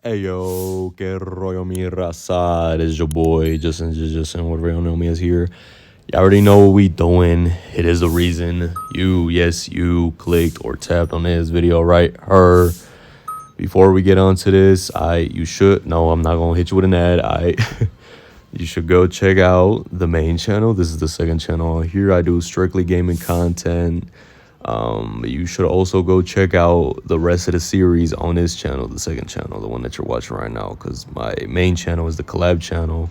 Hey yo, que rollo mi raza? It is your boy Justin, whatever you know me as here. You already know what we doing. It is the reason you clicked or tapped on this video right here. Before we get on to this, I'm not gonna hit you with an ad. You should go check out the main channel. This is the second channel here. I do strictly gaming content. You should also go check out the rest of the series on this channel, the second channel, the one that you're watching right now, because my main channel is the collab channel.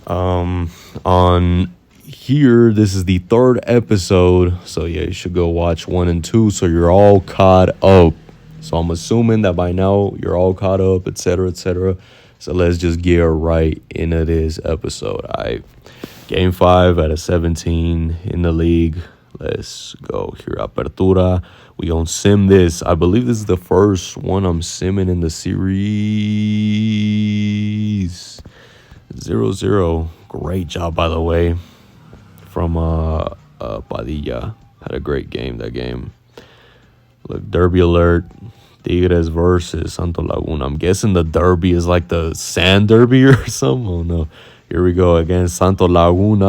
On here, this is the third episode, so yeah, you should go watch 1 and 2 so you're all caught up. So I'm assuming that by now you're all caught up, etc., etc. So let's just get right into this episode. Game 5 out of 17 in the league. Let's go here. Apertura. We gonna sim this. I believe this is the first one I'm simming in the series. 0-0. Great job, by the way, from Padilla. Had a great game that game. Look, derby alert. Tigres versus Santo Laguna. I'm guessing the derby is like the sand derby or something. Oh no. Here we go against Santo Laguna.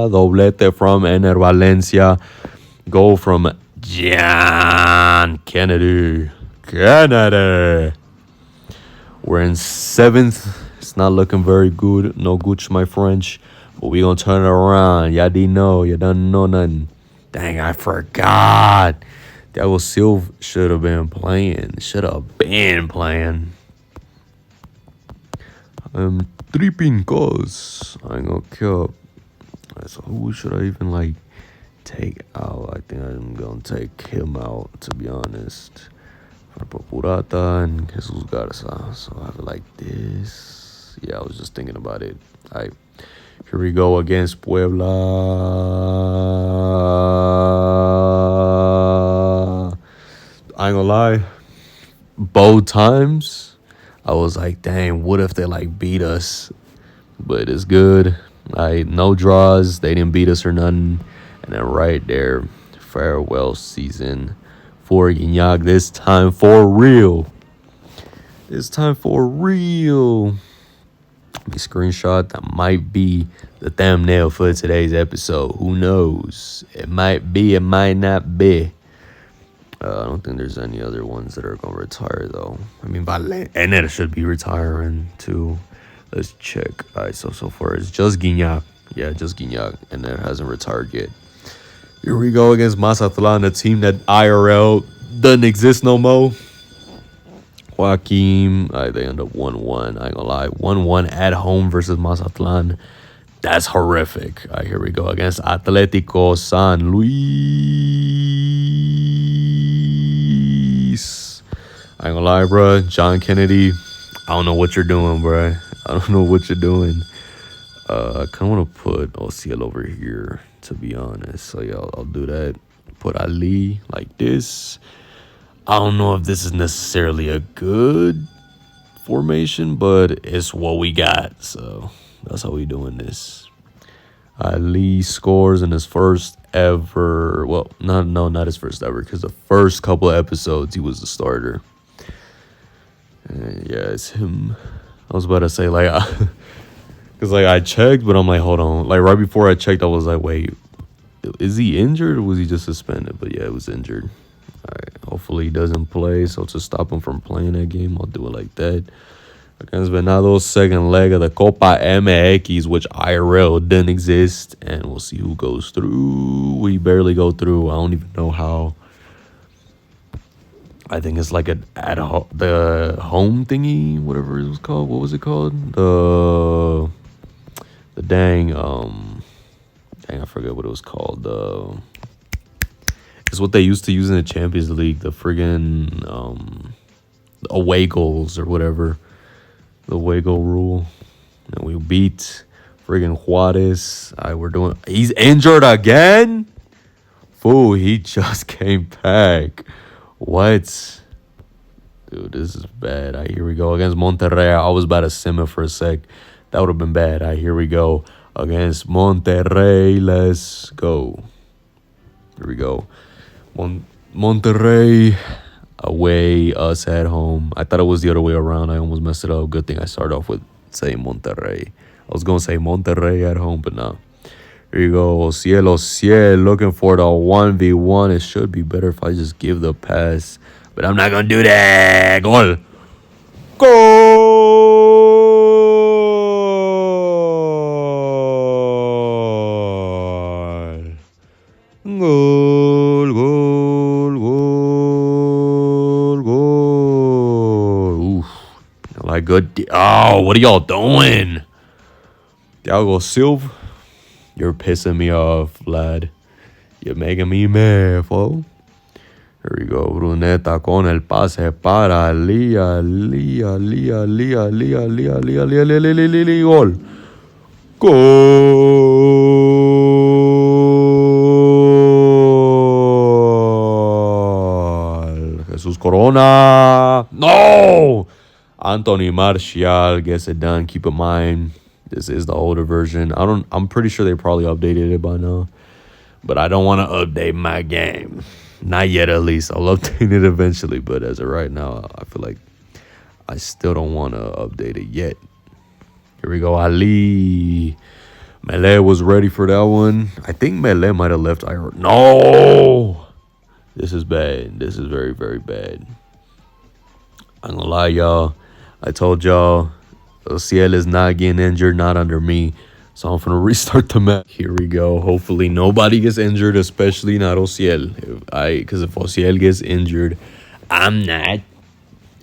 Doblete from Ener Valencia. Goal from John Kennedy. We're in 7th. It's not looking very good. No gooch, my French. But we gonna turn it around. Y'all didn't know. You don't know nothing. Dang, I forgot. That was Silva should have been playing. I'm tripping cause I ain't gonna kill. So who should I even take out? I think I'm gonna take him out, to be honest. For Purata and Jesus Garza. So I have it like this. Yeah, I was just thinking about it. Alright. Here we go against Puebla. I ain't gonna lie. Both times, I was like, dang, what if they beat us? But it's good. No draws. They didn't beat us or nothing. And then right there, farewell season for Gignac. This time for real. Let me screenshot. That might be the thumbnail for today's episode. Who knows? It might be, it might not be. I don't think there's any other ones that are going to retire, though. I mean, and it should be retiring, too. Let's check. All right, so far it's just Gignac. Yeah, just Gignac. And it hasn't retired yet. Here we go against Mazatlan, a team that IRL doesn't exist no more. Joaquim, they end up 1-1. I ain't gonna lie. 1-1 at home versus Mazatlan. That's horrific. All right, here we go against Atletico San Luis. I ain't gonna lie, bro. John Kennedy, I don't know what you're doing, bro. I don't know what you're doing. I kind of want to put OCL over here, to be honest. So, yeah, I'll do that. Put Ali like this. I don't know if this is necessarily a good formation, but it's what we got. So that's how we doing this. Ali scores in his first ever. Well, not his first ever, because the first couple of episodes he was the starter. And yeah, it's him. I was about to say because I checked, but I'm like, hold on. Right before I checked, I was like, wait, is he injured or was he just suspended? But yeah, it was injured. All right, hopefully he doesn't play, so to stop him from playing that game, I'll do it like that. Against Venado's second leg of the Copa MX, which IRL didn't exist, and we'll see who goes through. We barely go through. I don't even know how. I think it's like the home thingy, whatever it was called. What was it called? The dang, I forget what it was called. It's what they used to use in the Champions League, the friggin' away goals or whatever. The away goal rule. And we beat friggin' Juarez. He's injured again? Fool, he just came back. What? Dude, this is bad. All right, here we go. Against Monterrey. I was about to sim it for a sec. That would have been bad. All right, here we go. Against Monterrey. Let's go. Here we go. Monterrey. away, us at home. I thought it was the other way around. I almost messed it up. Good thing I started off with saying Monterrey. I was going to say Monterrey at home, but no. Here you go. Cielo, looking for the 1v1. It should be better if I just give the pass. But I'm not going to do that. Goal. Goal. Goal, goal, goal. Oof. Like good. Oh, what are y'all doing? Thiago Silva. You're pissing me off, lad. You're making me mad, fool. Here we go. Bruneta con el pase para Lía. Gol. Gol. Jesús Corona. No! Anthony Martial gets it done. Keep in mind, this is the older version. I'm pretty sure they probably updated it by now. But I don't want to update my game. Not yet, at least. I'll update it eventually. But as of right now, I feel like I still don't want to update it yet. Here we go. Ali. Mele was ready for that one. I think Mele might have left. No! This is bad. This is very, very bad. I'm going to lie, y'all. I told y'all. Ciel is not getting injured, not under me. So I'm going to restart the match. Here we go. Hopefully nobody gets injured, especially not Ociel. Because if Ociel gets injured, I'm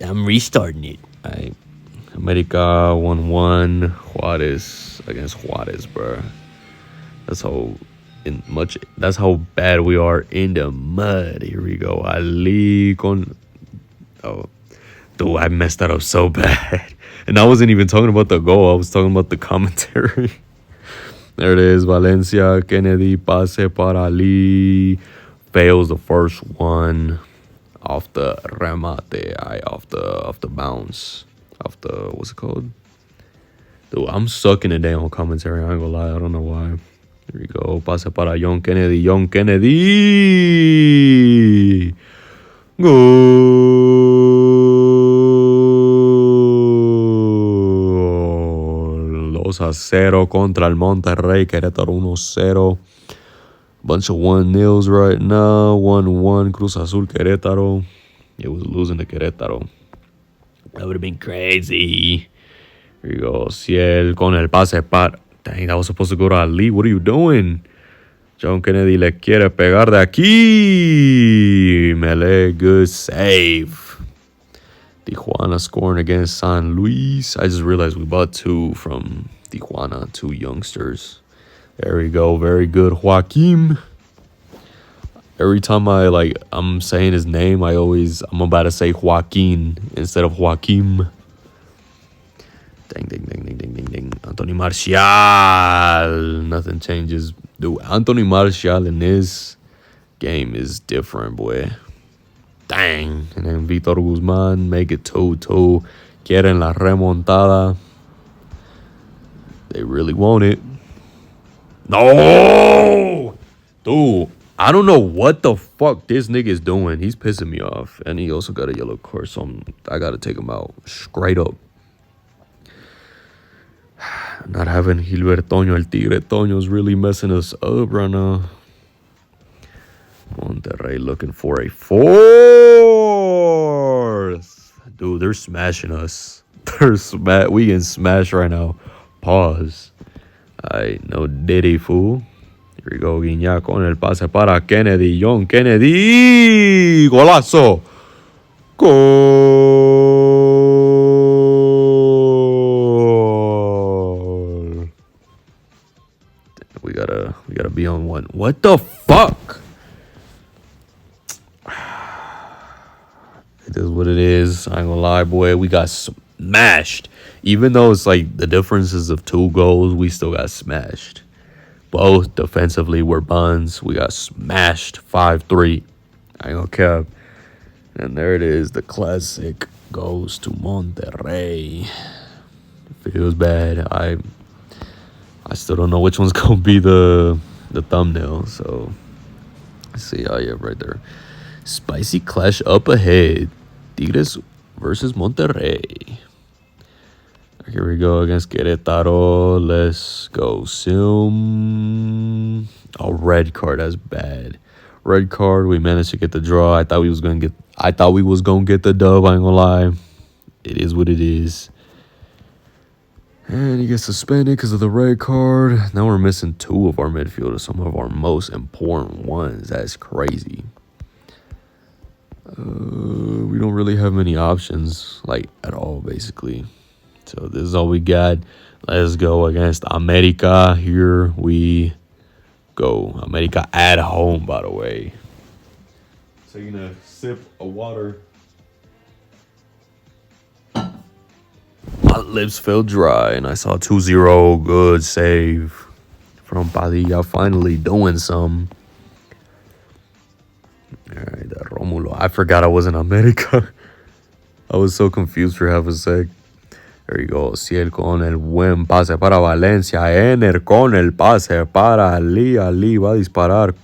restarting it. America 1-1. Juarez against Juarez, bro. That's how bad we are in the mud. Here we go. Ali con... Oh. Dude, I messed that up so bad. And I wasn't even talking about the goal. I was talking about the commentary. There it is. Valencia, Kennedy, pase para Ali. Fails the first one off the remate. Off the bounce. Off the, what's it called? Dude, I'm sucking it down on commentary. I ain't gonna lie. I don't know why. Here we go. Pase para John Kennedy. John Kennedy. Gol. 2-0 contra el Monterrey. Querétaro 1-0. Bunch of 1-0s right now. 1-1. Cruz Azul Querétaro. It was losing to Querétaro. That would have been crazy. Here you go. Ciel con el pase para. Dang, that was supposed to go to Ali. What are you doing? John Kennedy le quiere pegar de aquí. Mele, good save. Tijuana scoring against San Luis. I just realized we bought two from Tijuana, two youngsters. There we go. Very good. Joaquim. Every time I'm saying his name, I'm about to say Joaquin instead of Joaquim. Ding, ding, ding, ding, ding, ding, ding. Anthony Martial. Nothing changes. Dude, Anthony Martial in this game is different, boy. Dang. And then Vitor Guzman make it 2-2. Quieren la remontada. They really want it. No! Dude, I don't know what the fuck this nigga is doing. He's pissing me off. And he also got a yellow card, so I got to take him out straight up. Not having Gilbert Toño, el Tigre Toño is really messing us up right now. Monterrey looking for a fourth. Dude, they're smashing us. We getting smashed right now. Pause. Alright, no diddy, fool. Here we go, Guiñac con el pase para Kennedy. John Kennedy. Golazo. Goal. We gotta be on one. What the fuck? It is what it is. I ain't gonna lie, boy. We got smashed. Even though it's like the differences of 2 goals, we still got smashed. Both defensively were buns. We got smashed 5-3. I ain't gonna cap. And there it is. The classic goes to Monterrey. Feels bad. I still don't know which one's gonna be the thumbnail. So, see, oh yeah, right there. Spicy clash up ahead. Tigres versus Monterrey. Here we go against Querétaro. Let's go. Sim. Oh, red card. That's bad. Red card. We managed to get the draw. I thought we was gonna get the dub. I ain't gonna lie. It is what it is. And he gets suspended because of the red card. Now we're missing 2 of our midfielders, some of our most important ones. That's crazy. We don't really have many options, like, at all, basically. So this is all we got. Let's go against America. Here we go. America at home, by the way. Taking a sip of water. My lips felt dry, and I saw 2-0. Good save from Padilla. Finally doing some. All right, that Romulo. I forgot I was in America. I was so confused for half a sec. There you go. Ciel con el buen pase para Valencia. Ener con el pase para Ali. Ali va a disparar.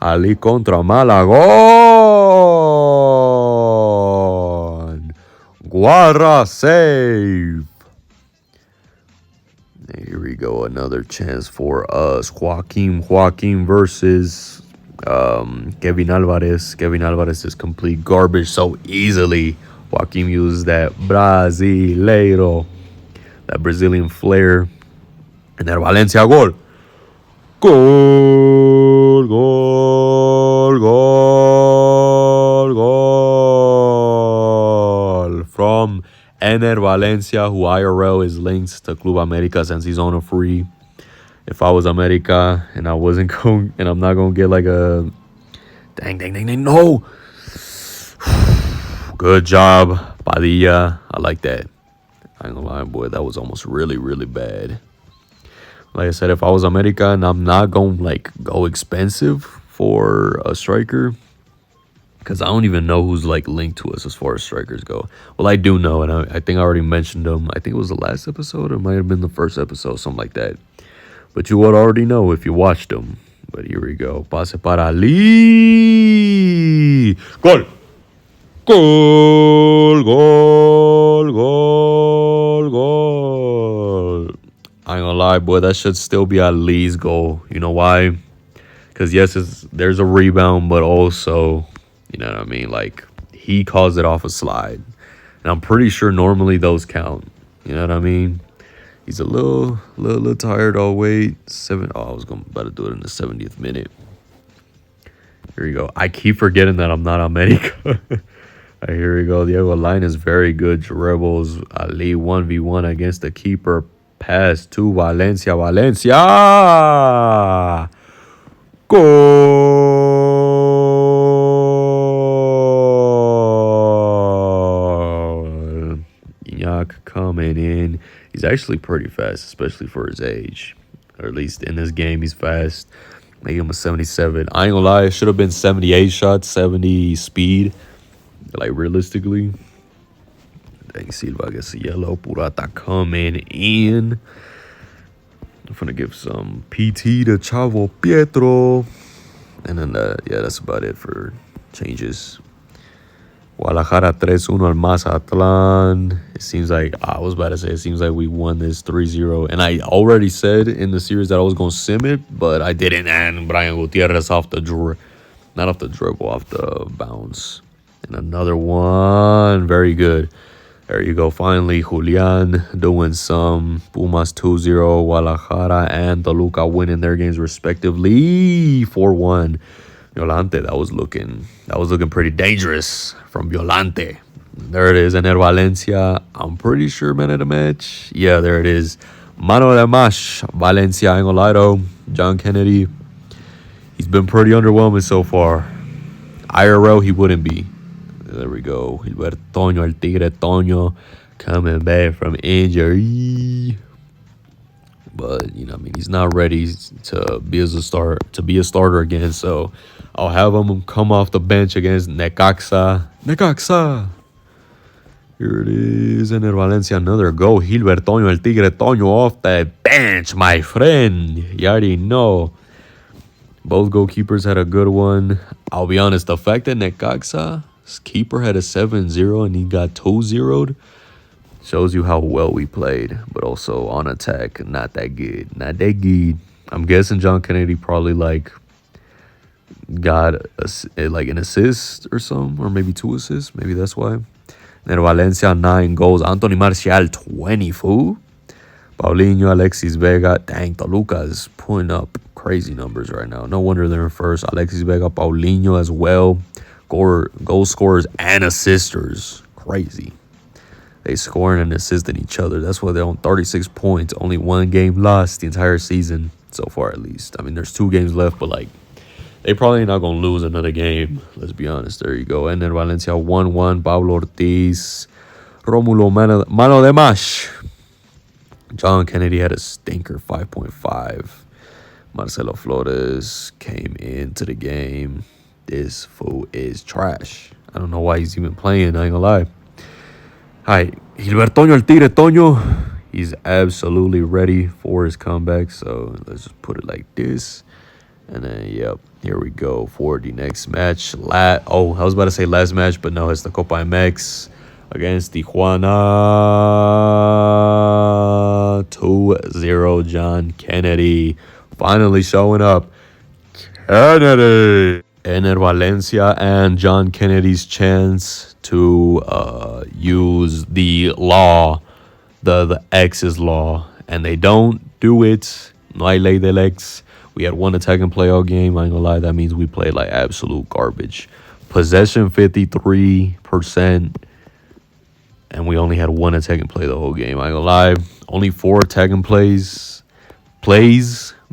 Ali contra Malagón. Guarra save. Here we go. Another chance for us. Joaquim versus Kevin Alvarez. Kevin Alvarez is complete garbage so easily. Joaquim used that Brasileiro, that Brazilian flair. And that Valencia goal. Goal from Ener Valencia, who IRL is linked to Club America since he's on a free. If I was America and I wasn't going, and I'm not going to get like a dang, no. Good job, Padilla. I like that. I ain't gonna lie, boy, that was almost really, really bad. Like I said, if I was America and I'm not gonna like go expensive for a striker, because I don't even know who's like linked to us as far as strikers go. Well, I do know, and I think I already mentioned them. I think it was the last episode, or it might have been the first episode, something like that. But you would already know if you watched them. But here we go. Pase para Ali. Gol. Goal. I ain't gonna lie, boy, that should still be Ali's goal. You know why? Because, yes, there's a rebound, but also, you know what I mean? Like, he caused it off a slide. And I'm pretty sure normally those count. You know what I mean? He's a little tired. Oh, wait. I was about to do it in the 70th minute. Here we go. I keep forgetting that I'm not America. Right, here we go. Diego line is very good. Dribbles. Ali 1v1 against the keeper. Pass to Valencia. Goal. Ignac coming in. He's actually pretty fast, especially for his age. Or at least in this game, he's fast. Make him a 77. I ain't gonna lie, it should have been 78 shots, 70 speed. Like, realistically. Dang, Silva gets a yellow. Purata coming in. I'm gonna give some PT to Chavo Pietro. And then, that's about it for changes. Guadalajara 3-1 al Mazatlán. It seems like, it seems like we won this 3-0. And I already said in the series that I was going to sim it, but I didn't. And Brian Gutierrez off the bounce. And another one. Very good. There you go. Finally, Julian doing some. Pumas 2-0. Guadalajara and Toluca winning their games respectively. 4-1. Violante, that was looking pretty dangerous from Violante. There it is, Ener Valencia. I'm pretty sure man of the match. Yeah, there it is. Mano de match, Valencia. I ain't gonna lie though. John Kennedy, he's been pretty underwhelming so far. IRL, he wouldn't be. There we go. Gilbert Toño, El Tigre Toño, coming back from injury. But, you know, I mean, he's not ready to be a starter again. So I'll have him come off the bench against Necaxa. Here it is. Ener Valencia, another goal. Gilbert Toño, El Tigre Toño off the bench, my friend. You already know. Both goalkeepers had a good one. I'll be honest, the fact that Necaxa's keeper had a 7-0 and he got 2-0'd shows you how well we played. But also on attack, not that good. Not that good. I'm guessing John Kennedy probably got an assist or something, or maybe 2 assists. Maybe that's why. Then Valencia 9 goals. Anthony Martial 20, fool. Paulinho, Alexis Vega. Dang, Toluca is putting up crazy numbers right now. No wonder they're in first. Alexis Vega, Paulinho as well. Goal scorers and assisters. Crazy. They scoring and assisting each other. That's why they're on 36 points. Only 1 game lost the entire season so far, at least. I mean, there's 2 games left, but they probably not going to lose another game. Let's be honest. There you go. And then Valencia 1-1. Pablo Ortiz. Romulo Mano de Mash. John Kennedy had a stinker, 5.5. Marcelo Flores came into the game. This fool is trash. I don't know why he's even playing. I ain't gonna lie. Hi, Gilbertoño El Tigre Toño. He's absolutely ready for his comeback. So let's just put it like this. And then, yep, here we go for the next match. I was about to say last match, but no, it's the Copa MX against Tijuana. 2-0 John Kennedy. Finally showing up. Kennedy. Ener Valencia and John Kennedy's chance to use the law, the X's law, and they don't do it. No hay ley del X. We had 1 attacking play all game. I ain't gonna lie, that means we played like absolute garbage. Possession 53%, and we only had 1 attacking play the whole game. I ain't gonna lie, only 4 attacking plays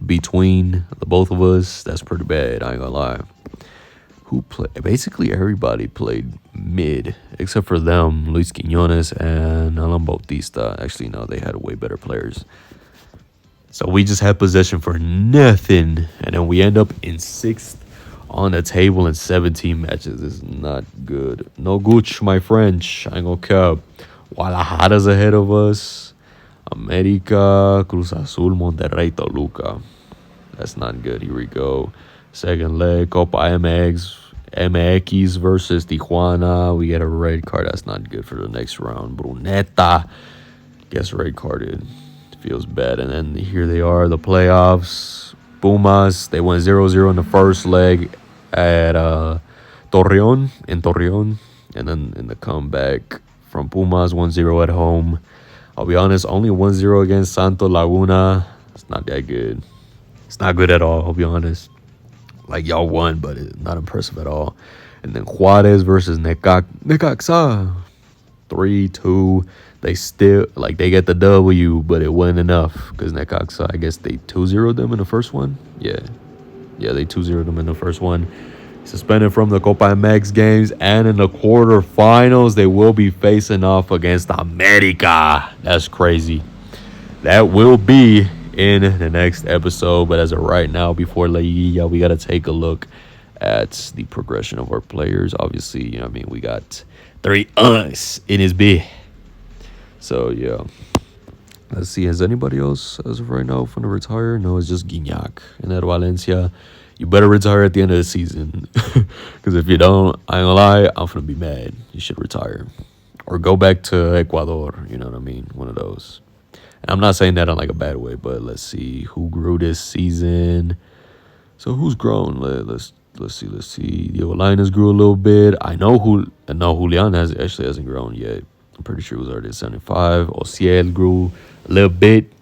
between the both of us. That's pretty bad. I ain't gonna lie. Basically everybody played mid except for them, Luis Quiñones and Alan Bautista. Actually, no, they had way better players. So we just had possession for nothing, and then we end up in 6th on the table in 17 matches. This is not good. No gooch, my French. I ain't gonna cap. Guadalajara's ahead of us. America, Cruz Azul, Monterrey, Toluca. That's not good. Here we go. Second leg, Copa MX versus Tijuana. We get a red card. That's not good for the next round. Bruneta gets red carded. Feels bad. And then here they are, the playoffs. Pumas, they went 0-0 in the first leg at Torreon. And then in the comeback from Pumas, 1-0 at home. I'll be honest, only 1-0 against Santo Laguna. It's not that good. It's not good at all, I'll be honest. Like, y'all won, but it's not impressive at all. And then Juarez versus Necaxa. 3-2. They still, they get the W, but it wasn't enough. Because Necaxa, I guess they 2-0'd them in the first one. Yeah, they 2-0'd them in the first one. Suspended from the Copa MX games. And in the quarterfinals, they will be facing off against America. That's crazy. That will be in the next episode. But as of right now, before La Liguilla, we got to take a look at the progression of our players. Obviously, we got 3 uns in his B. So, yeah. Let's see. Has anybody else, as of right now, going to retire? No, it's just Guignac. And at Valencia, you better retire at the end of the season. Because if you don't, I ain't gonna lie, I'm going to be mad. You should retire. Or go back to Ecuador. You know what I mean? One of those. And I'm not saying that in a bad way, but let's see who grew this season. So, who's grown? Let's see. Diego Lainez grew a little bit. I know Julian hasn't grown yet. I'm pretty sure he was already at 75. Ociel grew a little bit.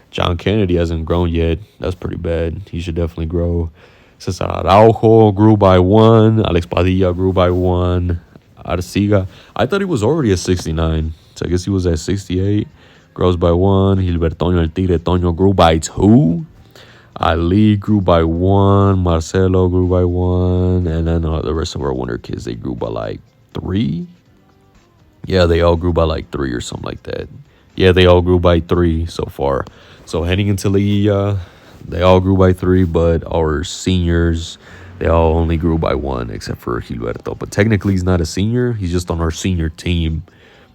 John Kennedy hasn't grown yet. That's pretty bad. He should definitely grow. Cesar Araujo grew by 1. Alex Padilla grew by 1. Arciga, I thought he was already at 69. So I guess he was at 68. Grows by 1. Gilbertoño El Tigre Toño grew by 2. Ali grew by 1. Marcelo grew by 1. And then the rest of our winter kids, they grew by 3. Yeah, they all grew by 3 or something like that. Yeah, they all grew by 3 so far. So heading into the they all grew by 3, but our seniors, they all only grew by 1 except for Gilberto. But technically he's not a senior. He's just on our senior team,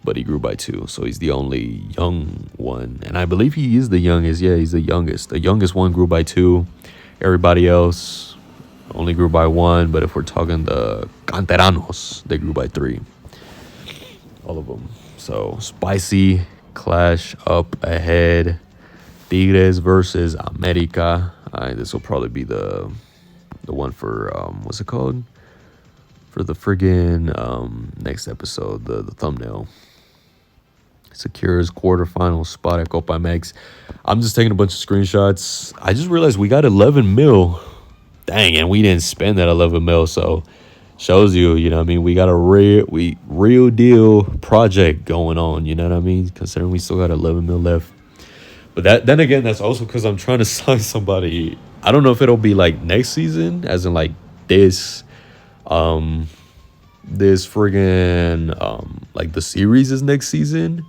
but he grew by 2. So he's the only young one. And I believe he is the youngest. Yeah, he's the youngest. The youngest one grew by 2. Everybody else only grew by 1. But if we're talking the Canteranos, they grew by 3. All of them. So spicy clash up ahead. Tigres versus America. This will probably be the one for what's it called? For the friggin' next episode, the thumbnail. Secures quarterfinal spot at Copa MX. I'm just taking a bunch of screenshots. I just realized we got 11 mil. Dang, and we didn't spend that 11 mil. So shows you, you know what I mean? We got a real deal project going on, you know what I mean? Considering we still got 11 mil left. But then again, that's also because I'm trying to sign somebody. I don't know if it'll be like next season, as in like this friggin' like the series is next season,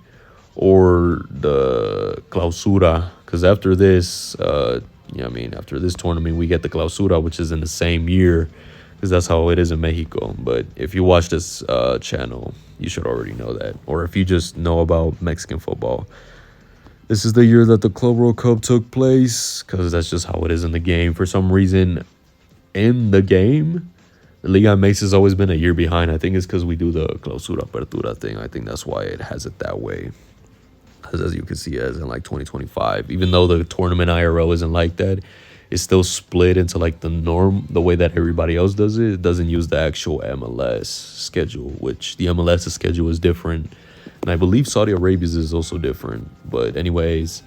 or the clausura, because after this after this tournament we get the clausura, which is in the same year, because that's how it is in Mexico. But if you watch this channel, you should already know that, or if you just know about Mexican football, this is the year that the Club World Cup took place, because that's just how it is in the game. For some reason in the game, the Liga MX has always been a year behind. I think it's because we do the clausura apertura thing. I think that's why it has it that way. Because as you can see, as in like 2025, even though the tournament IRL isn't like that, it's still split into like the way that everybody else does it. It doesn't use the actual MLS schedule, which the MLS schedule is different. And I believe Saudi Arabia's is also different. But anyways,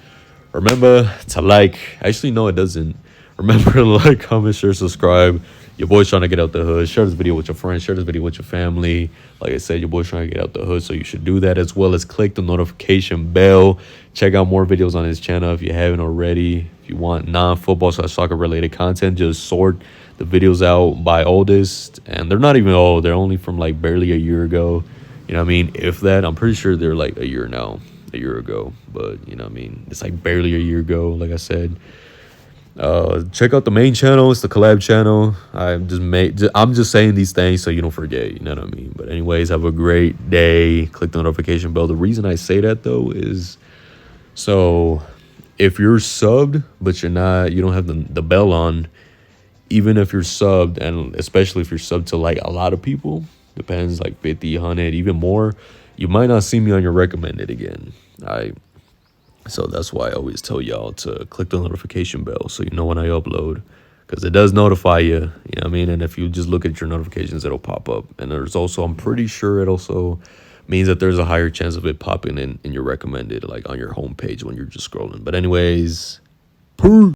remember to like. Actually, no, it doesn't. Remember to like, comment, share, subscribe. Your boy's trying to get out the hood. Share this video with your friends. Share this video with your family. Like I said, your boy's trying to get out the hood, so you should do that, as well as click the notification bell. Check out more videos on his channel if you haven't already. If you want non-football/soccer related content, just sort the videos out by oldest. And they're not even old. They're only from like barely a year ago. You know what I mean? If that, I'm pretty sure they're like a year ago. But you know what I mean? It's like barely a year ago, like I said. Check out the main channel. It's the collab channel. I'm just saying these things so you don't forget, you know what I mean? But anyways, have a great day. Click the notification bell. The reason I say that though is, so if you're subbed but you don't have the bell on, even if you're subbed, and especially if you're subbed to like a lot of people, depends, like 50, 100, even more, you might not see me on your recommended again. So that's why I always tell y'all to click the notification bell so you know when I upload, because it does notify you, you know what I mean? And if you just look at your notifications, it'll pop up. And there's also, I'm pretty sure it also means that there's a higher chance of it popping in your recommended, like on your homepage when you're just scrolling. But anyways, peace.